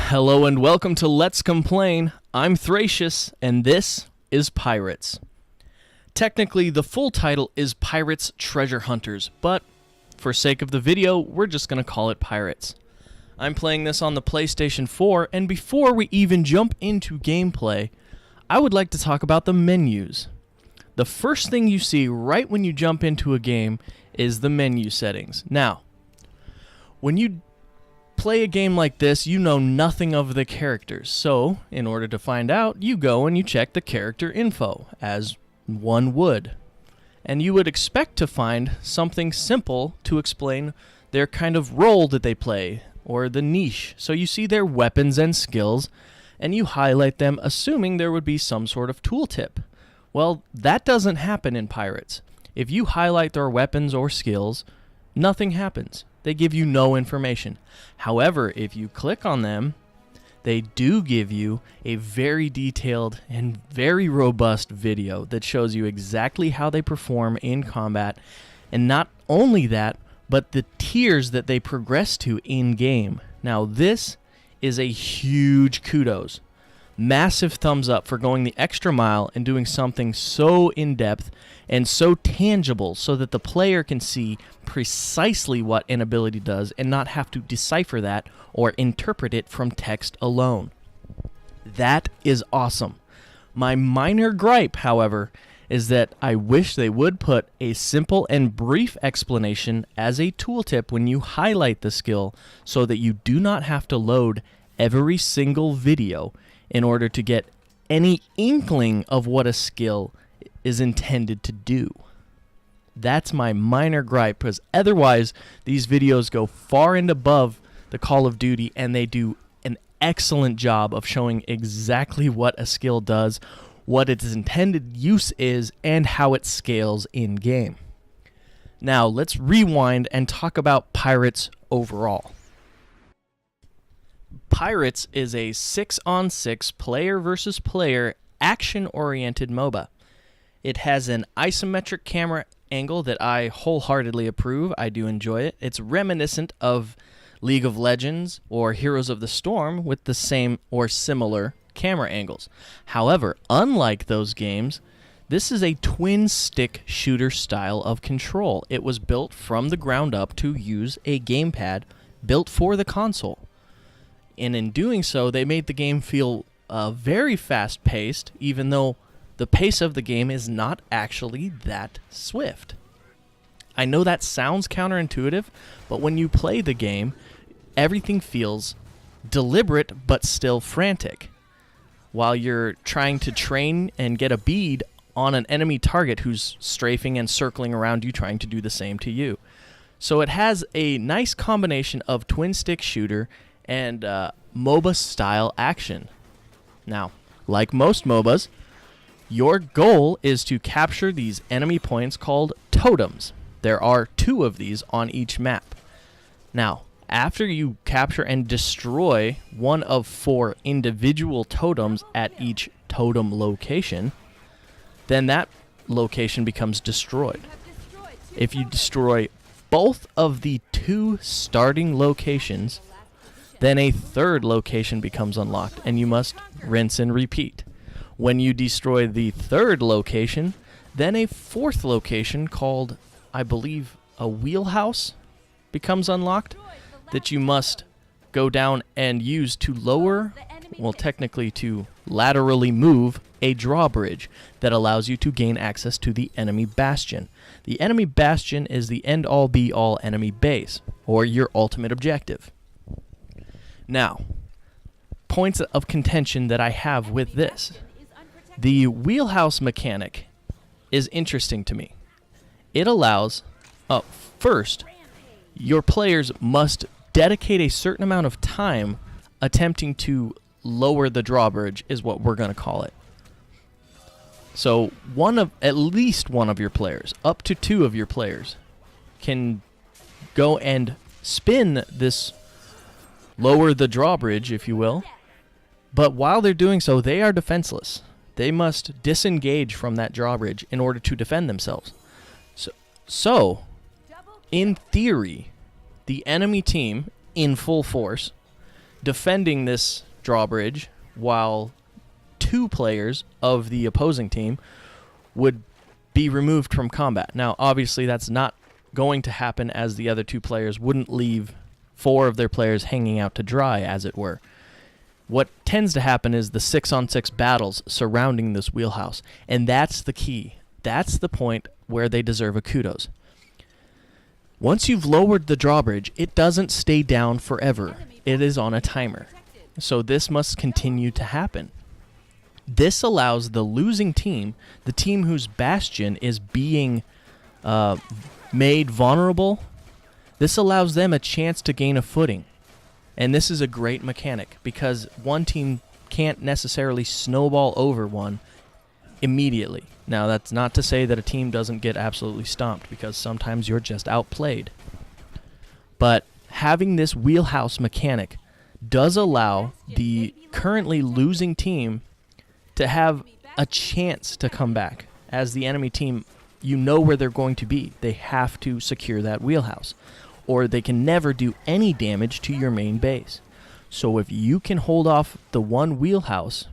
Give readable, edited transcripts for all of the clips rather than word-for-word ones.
Hello and welcome to Let's Complain. I'm Thracius, and this is Pirates. Technically, the full title is Pirates Treasure Hunters, but for sake of the video, we're just going to call it Pirates. I'm playing this on the PlayStation 4, and before we even jump into gameplay, I would like to talk about the menus. The first thing you see right when you jump into a game is the menu settings. Now, when you play a game like this, you know nothing of the characters, so in order to find out, you go and you check the character info, as one would. And you would expect to find something simple to explain their kind of role that they play, or the niche. So you see their weapons and skills, and you highlight them, assuming there would be some sort of tooltip. Well, that doesn't happen in Pirates. If you highlight their weapons or skills, nothing happens. They give you no information. However, if you click on them, they do give you a very detailed and very robust video that shows you exactly how they perform in combat, and not only that, but the tiers that they progress to in-game. Now, this is a huge kudos. Massive thumbs up for going the extra mile and doing something so in-depth and so tangible so that the player can see precisely what an ability does and not have to decipher that or interpret it from text alone. That is awesome. My minor gripe, however, is that I wish they would put a simple and brief explanation as a tooltip when you highlight the skill so that you do not have to load every single video in order to get any inkling of what a skill is intended to do. That's my minor gripe, because otherwise these videos go far and above the Call of Duty, and they do an excellent job of showing exactly what a skill does, what its intended use is, and how it scales in-game. Now, let's rewind and talk about Pirates overall. Pirates is a 6-on-6 player versus player action-oriented MOBA. It has an isometric camera angle that I wholeheartedly approve. I do enjoy it. It's reminiscent of League of Legends or Heroes of the Storm with the same or similar camera angles. However, unlike those games, this is a twin-stick shooter style of control. It was built from the ground up to use a gamepad built for the console. And in doing so, they made the game feel very fast-paced, even though the pace of the game is not actually that swift. I know that sounds counterintuitive, but when you play the game, everything feels deliberate but still frantic. While you're trying to train and get a bead on an enemy target who's strafing and circling around you, trying to do the same to you. So it has a nice combination of twin-stick shooter and MOBA-style action. Now, like most MOBAs, your goal is to capture these enemy points called totems. There are 2 of these on each map. Now, after you capture and destroy one of 4 individual totems at each totem location, then that location becomes destroyed. If you destroy both of the 2 starting locations, then a 3rd location becomes unlocked, and you must rinse and repeat. When you destroy the 3rd location, then a 4th location called, I believe, a wheelhouse becomes unlocked that you must go down and use to lower, well, technically to laterally move a drawbridge that allows you to gain access to the enemy bastion. The enemy bastion is the end-all be-all enemy base, or your ultimate objective. Now, points of contention that I have with this. The wheelhouse mechanic is interesting to me. It allows, first, your players must dedicate a certain amount of time attempting to lower the drawbridge, is what we're going to call it. So at least one of your players, up to 2 of your players, can go and spin this lower the drawbridge, if you will, but while they're doing so, they are defenseless. They must disengage from that drawbridge in order to defend themselves. So in theory, the enemy team, in full force, defending this drawbridge while 2 players of the opposing team would be removed from combat. Now, obviously, that's not going to happen, as the other 2 players wouldn't leave 4 of their players hanging out to dry, as it were. What tends to happen is the 6-on-6 battles surrounding this wheelhouse, and that's the key. That's the point where they deserve a kudos. Once you've lowered the drawbridge, it doesn't stay down forever. It is on a timer. So this must continue to happen. This allows the losing team, the team whose bastion is being made vulnerable, this allows them a chance to gain a footing. And this is a great mechanic, because one team can't necessarily snowball over one immediately. Now, that's not to say that a team doesn't get absolutely stomped, because sometimes you're just outplayed. But having this wheelhouse mechanic does allow the currently losing team to have a chance to come back. As the enemy team, you know where they're going to be. They have to secure that wheelhouse, or they can never do any damage to your main base. So if you can hold off the one wheelhouse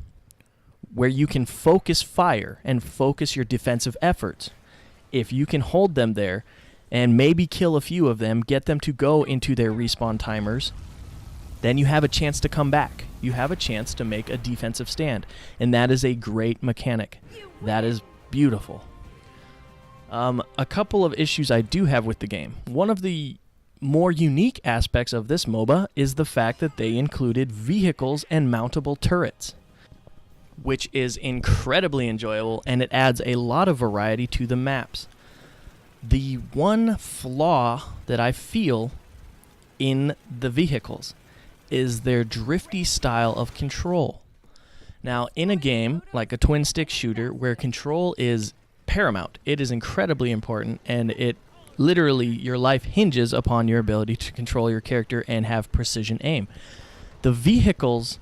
where you can focus fire and focus your defensive efforts, if you can hold them there and maybe kill a few of them, get them to go into their respawn timers, then you have a chance to come back. You have a chance to make a defensive stand. And that is a great mechanic. That is beautiful. A couple of issues I do have with the game. One of the more unique aspects of this MOBA is the fact that they included vehicles and mountable turrets, which is incredibly enjoyable, and it adds a lot of variety to the maps. The one flaw that I feel in the vehicles is their drifty style of control. Now, in a game like a twin-stick shooter where control is paramount, it is incredibly important, and it literally, your life hinges upon your ability to control your character and have precision aim. The vehicles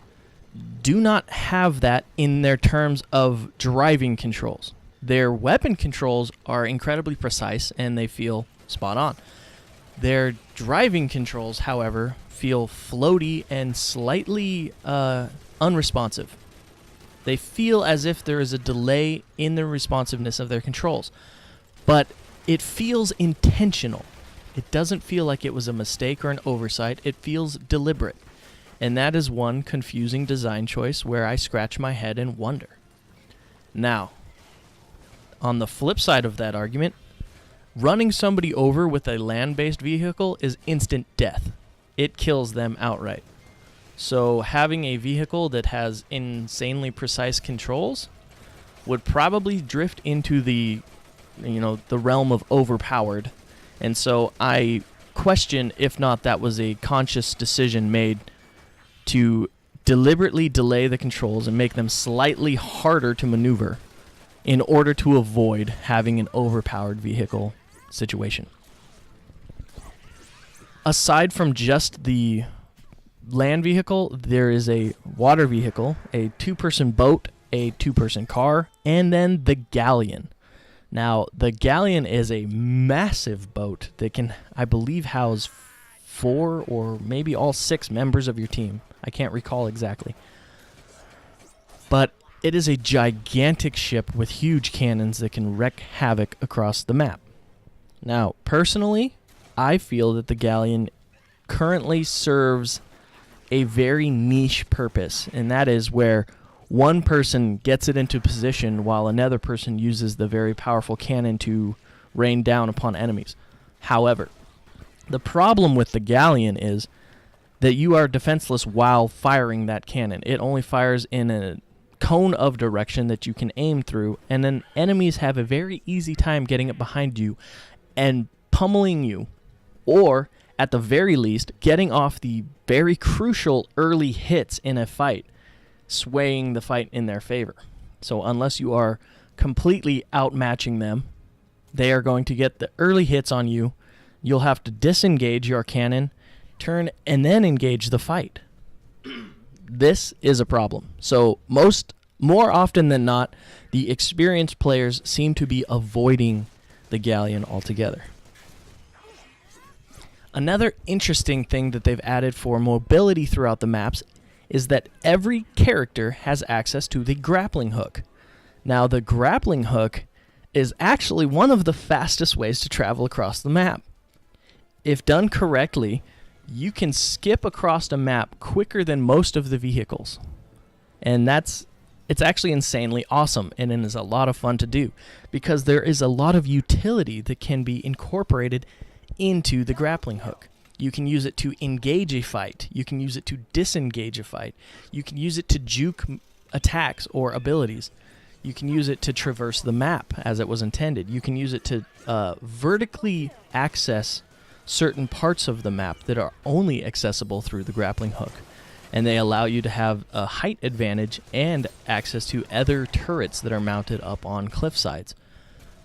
do not have that in their terms of driving controls. Their weapon controls are incredibly precise and they feel spot on. Their driving controls, however, feel floaty and slightly unresponsive. They feel as if there is a delay in the responsiveness of their controls, but it feels intentional. It doesn't feel like it was a mistake or an oversight. It feels deliberate. And that is one confusing design choice where I scratch my head and wonder. Now, on the flip side of that argument, running somebody over with a land-based vehicle is instant death. It kills them outright. So having a vehicle that has insanely precise controls would probably drift into the realm of overpowered. And so I question if not that was a conscious decision made to deliberately delay the controls and make them slightly harder to maneuver in order to avoid having an overpowered vehicle situation. Aside from just the land vehicle, there is a water vehicle, a 2-person boat, a 2-person car, and then the galleon. Now, the galleon is a massive boat that can, I believe, house 4 or maybe all 6 members of your team. I can't recall exactly. But it is a gigantic ship with huge cannons that can wreak havoc across the map. Now, personally, I feel that the galleon currently serves a very niche purpose, and that is where one person gets it into position while another person uses the very powerful cannon to rain down upon enemies. However, the problem with the galleon is that you are defenseless while firing that cannon. It only fires in a cone of direction that you can aim through, and then enemies have a very easy time getting it behind you and pummeling you, or at the very least, getting off the very crucial early hits in a fight, swaying the fight in their favor. So unless you are completely outmatching them, they are going to get the early hits on you. You'll have to disengage your cannon, turn, and then engage the fight. This is a problem. So more often than not, the experienced players seem to be avoiding the galleon altogether. Another interesting thing that they've added for mobility throughout the maps is that every character has access to the grappling hook. Now, the grappling hook is actually one of the fastest ways to travel across the map. If done correctly, you can skip across a map quicker than most of the vehicles. And it's actually insanely awesome, and it is a lot of fun to do because there is a lot of utility that can be incorporated into the grappling hook. You can use it to engage a fight. You can use it to disengage a fight. You can use it to juke attacks or abilities. You can use it to traverse the map as it was intended. You can use it to vertically access certain parts of the map that are only accessible through the grappling hook. And they allow you to have a height advantage and access to other turrets that are mounted up on cliff sides.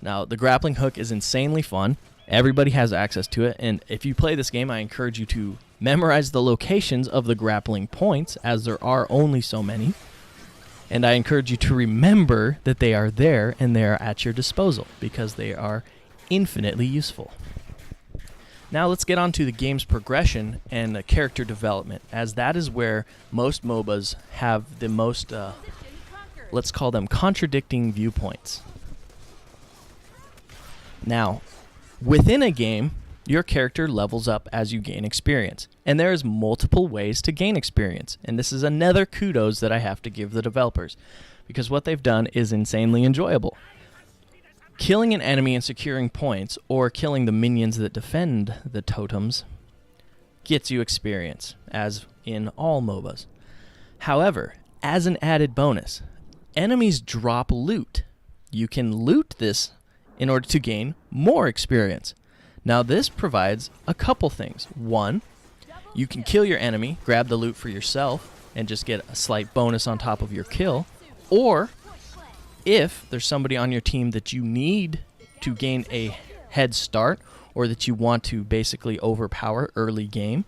Now, the grappling hook is insanely fun. Everybody has access to it, and if you play this game, I encourage you to memorize the locations of the grappling points, as there are only so many. And I encourage you to remember that they are there and they are at your disposal, because they are infinitely useful. Now let's get on to the game's progression and the character development, as that is where most MOBAs have the most, let's call them contradicting viewpoints. Now, within a game, your character levels up as you gain experience, and there is multiple ways to gain experience, and this is another kudos that I have to give the developers, because what they've done is insanely enjoyable. Killing an enemy and securing points, or killing the minions that defend the totems, gets you experience, as in all MOBAs. However, as an added bonus, enemies drop loot. You can loot this in order to gain more experience. Now, this provides a couple things. One, you can kill your enemy, grab the loot for yourself, and just get a slight bonus on top of your kill. Or, if there's somebody on your team that you need to gain a head start, or that you want to basically overpower early game,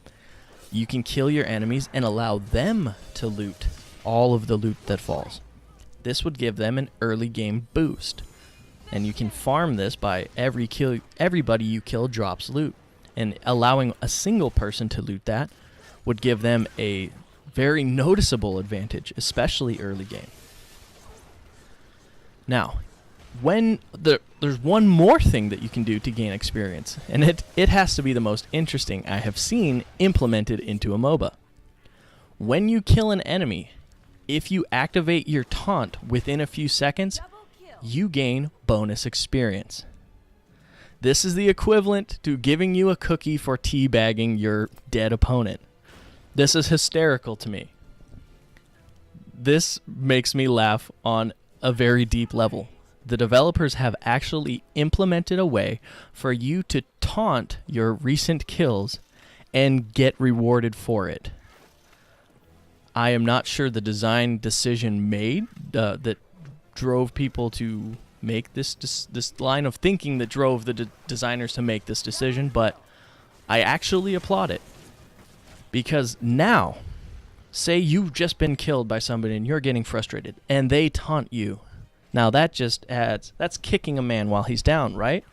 you can kill your enemies and allow them to loot all of the loot that falls. This would give them an early game boost. And you can farm this by everybody you kill drops loot. And allowing a single person to loot that would give them a very noticeable advantage, especially early game. Now, there's one more thing that you can do to gain experience, and it has to be the most interesting I have seen implemented into a MOBA. When you kill an enemy, if you activate your taunt within a few seconds, you gain bonus experience. This is the equivalent to giving you a cookie for teabagging your dead opponent. This is hysterical to me. This makes me laugh on a very deep level. The developers have actually implemented a way for you to taunt your recent kills and get rewarded for it. I am not sure the design decision made that drove people to make this line of thinking that drove the designers to make this decision, but I actually applaud it. Because now, say you've just been killed by somebody and you're getting frustrated, and they taunt you. Now that's kicking a man while he's down, right?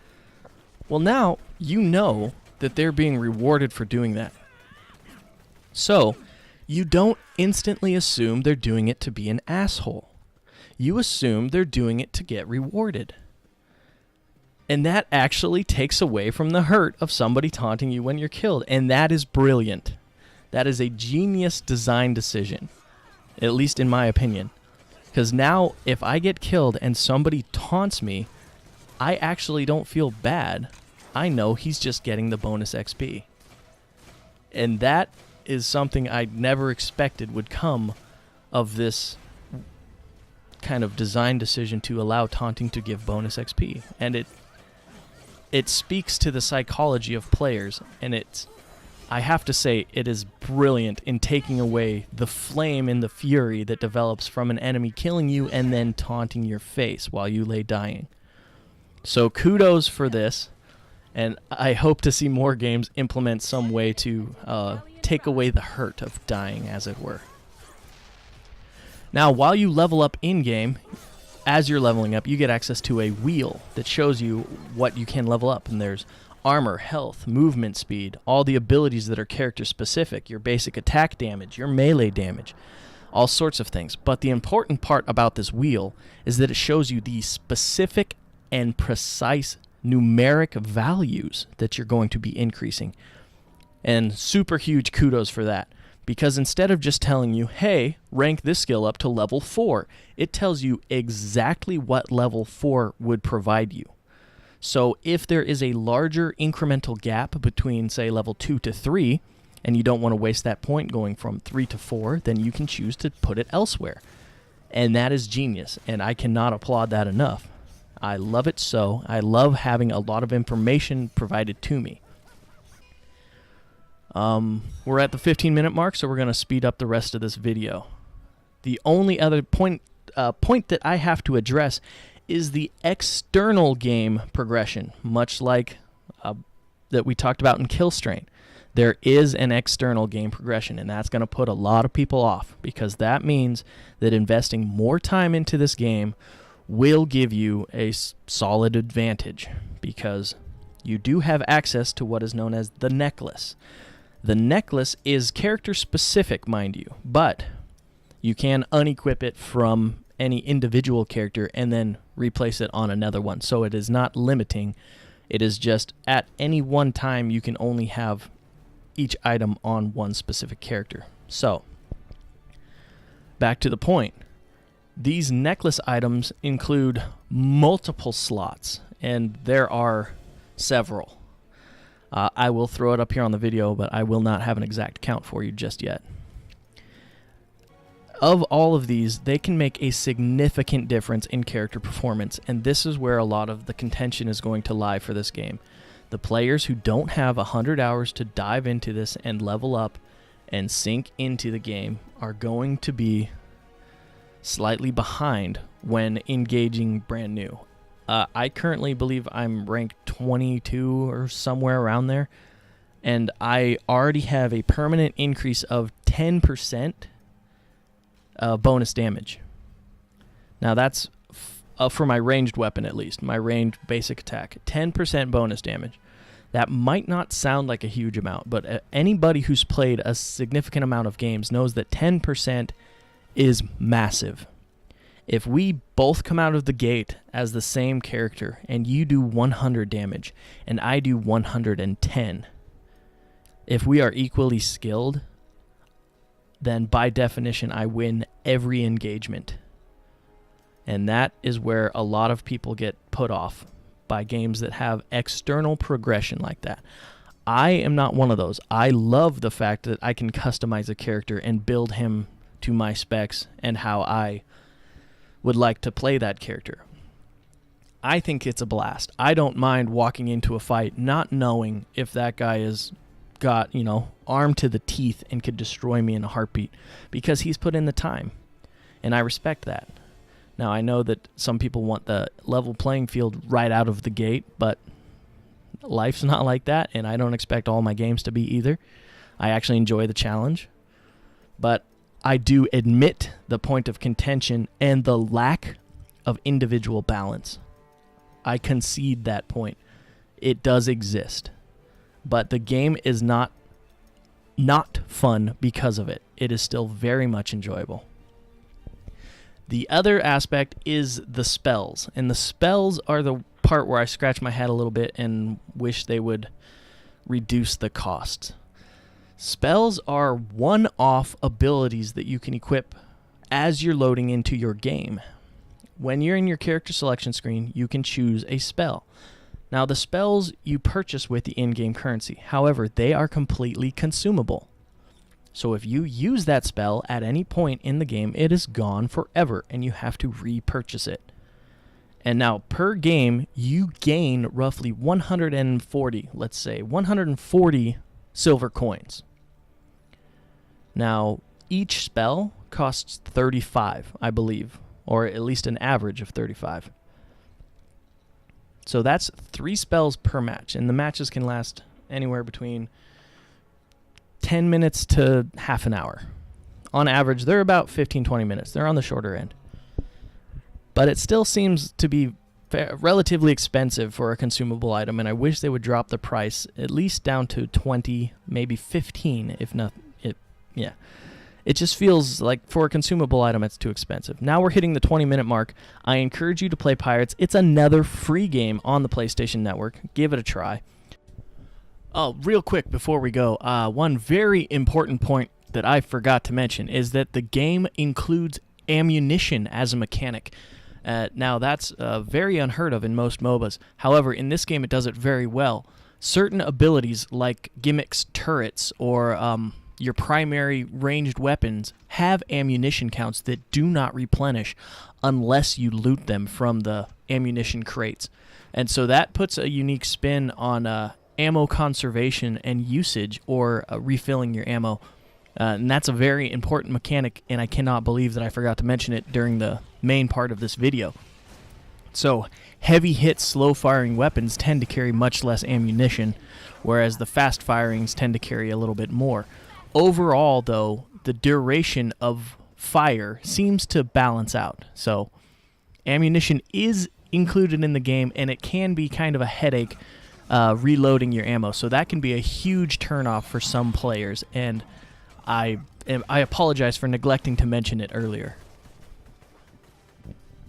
Well, now you know that they're being rewarded for doing that. So, you don't instantly assume they're doing it to be an asshole. You assume they're doing it to get rewarded. And that actually takes away from the hurt of somebody taunting you when you're killed. And that is brilliant. That is a genius design decision, at least in my opinion. Because now, if I get killed and somebody taunts me, I actually don't feel bad. I know he's just getting the bonus XP. And that is something I never expected would come of this kind of design decision to allow taunting to give bonus XP. And it speaks to the psychology of players, and I have to say, it is brilliant in taking away the flame and the fury that develops from an enemy killing you and then taunting your face while you lay dying. So kudos for this, and I hope to see more games implement some way to take away the hurt of dying, as it were. Now, while you level up in-game, as you're leveling up, you get access to a wheel that shows you what you can level up, and there's armor, health, movement speed, all the abilities that are character specific, your basic attack damage, your melee damage, all sorts of things. But the important part about this wheel is that it shows you the specific and precise numeric values that you're going to be increasing. And super huge kudos for that. Because instead of just telling you, hey, rank this skill up to level 4, it tells you exactly what level 4 would provide you. So if there is a larger incremental gap between, say, level 2 to 3, and you don't want to waste that point going from 3 to 4, then you can choose to put it elsewhere. And that is genius, and I cannot applaud that enough. I love it so. I love having a lot of information provided to me. We're at the 15-minute mark, so we're going to speed up the rest of this video. The only other point that I have to address is the external game progression, much like that we talked about in Killstrain. There is an external game progression, and that's going to put a lot of people off, because that means that investing more time into this game will give you a solid advantage, because you do have access to what is known as the necklace. The necklace is character specific, mind you, but you can unequip it from any individual character and then replace it on another one. So it is not limiting. It is just at any one time you can only have each item on one specific character. So back to the point. These necklace items include multiple slots, and there are several. I will throw it up here on the video, but I will not have an exact count for you just yet. Of all of these, they can make a significant difference in character performance, and this is where a lot of the contention is going to lie for this game. The players who don't have 100 hours to dive into this and level up and sink into the game are going to be slightly behind when engaging brand new. I currently believe I'm ranked 22 or somewhere around there, and I already have a permanent increase of 10% bonus damage. Now that's for my ranged weapon, at least, my ranged basic attack. 10% bonus damage. That might not sound like a huge amount, but anybody who's played a significant amount of games knows that 10% is massive. If we both come out of the gate as the same character and you do 100 damage and I do 110, if we are equally skilled, then by definition I win every engagement. And that is where a lot of people get put off by games that have external progression like that. I am not one of those. I love the fact that I can customize a character and build him to my specs and how I would like to play that character. I think it's a blast. I don't mind walking into a fight not knowing if that guy is got, armed to the teeth and could destroy me in a heartbeat, because he's put in the time, and I respect that. Now, I know that some people want the level playing field right out of the gate, but life's not like that, and I don't expect all my games to be either. I actually enjoy the challenge, but I do admit the point of contention and the lack of individual balance. I concede that point. It does exist. But the game is not fun because of it. It is still very much enjoyable. The other aspect is the spells. And the spells are the part where I scratch my head a little bit and wish they would reduce the cost. Spells are one-off abilities that you can equip as you're loading into your game. When you're in your character selection screen, you can choose a spell. Now, the spells you purchase with the in-game currency. However, they are completely consumable. So if you use that spell at any point in the game, it is gone forever, and you have to repurchase it. And now, per game, you gain roughly 140 silver coins. Now, each spell costs 35, I believe, or at least an average of 35. So that's 3 spells per match, and the matches can last anywhere between 10 minutes to half an hour. On average, they're about 15-20 minutes. They're on the shorter end. But it still seems to be relatively expensive for a consumable item, and I wish they would drop the price at least down to 20, maybe 15, if not. Yeah. It just feels like for a consumable item, it's too expensive. Now we're hitting the 20-minute mark. I encourage you to play Pirates. It's another free game on the PlayStation Network. Give it a try. Oh, real quick before we go, one very important point that I forgot to mention is that the game includes ammunition as a mechanic. Now, that's very unheard of in most MOBAs. However, in this game, it does it very well. Certain abilities, like gimmicks, turrets, or your primary ranged weapons, have ammunition counts that do not replenish unless you loot them from the ammunition crates. And so that puts a unique spin on ammo conservation and usage, or refilling your ammo. And that's a very important mechanic, and I cannot believe that I forgot to mention it during the main part of this video. So, heavy hit, slow-firing weapons tend to carry much less ammunition, whereas the fast firings tend to carry a little bit more. Overall, though, the duration of fire seems to balance out. So, ammunition is included in the game, and it can be kind of a headache reloading your ammo. So that can be a huge turnoff for some players, and I apologize for neglecting to mention it earlier.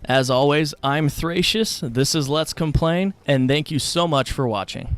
As always, I'm Thracious, this is Let's Complain, and thank you so much for watching.